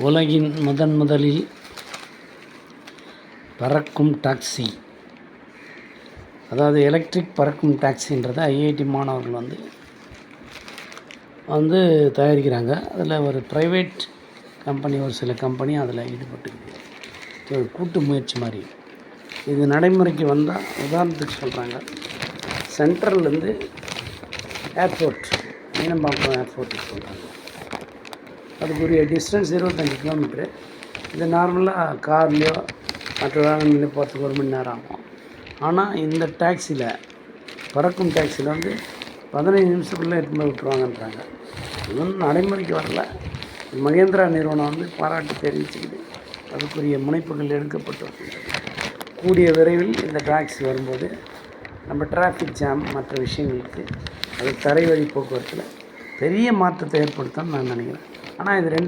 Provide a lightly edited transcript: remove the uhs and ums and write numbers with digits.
உலகின் முதலில் பறக்கும் டாக்ஸி, அதாவது எலக்ட்ரிக் பறக்கும் டாக்ஸின்றதை ஐஐடி மாணவர்கள் வந்து தயாரிக்கிறாங்க. அதில் ஒரு ப்ரைவேட் கம்பெனி, ஒரு சில கம்பெனி அதில் ஈடுபட்டுருக்கு. ஒரு கூட்டு முயற்சி மாதிரி இது நடைமுறைக்கு வந்தால், உதாரணத்துக்கு சொல்கிறாங்க, சென்ட்ரல்லேருந்து ஏர்போர்ட், மீனம்பாக்கம் ஏர்போர்ட்டுக்கு சொல்கிறாங்க. அதுக்குரிய டிஸ்டன்ஸ் 25 கிலோமீட்ரு. இது நார்மலாக கார்லேயோ மற்ற வாகனங்களே போகிறதுக்கு 1 மணி நேரம் ஆகும். ஆனால் இந்த டாக்ஸியில், பறக்கும் டாக்ஸியில் 15 நிமிஷத்துக்குள்ளே எடுத்துன்னு போய் விட்டுருவாங்கன்றாங்க. இன்னும் நடைமுறைக்கு வரல. மகேந்திரா நிறுவனம் பாராட்டு தெரிவிச்சுக்குது. அதுக்குரிய முனைப்புகள் எடுக்கப்பட்டு வருகின்றன. கூடிய விரைவில் இந்த டாக்ஸி வரும்போது நம்ம டிராஃபிக் ஜாம் மற்ற விஷயங்களுக்கு அது தரை வழி போக்குவரத்தில் பெரிய மாற்றத்தை ஏற்படுத்தும்னு நான் நினைக்கிறேன். ஆனால் இது 2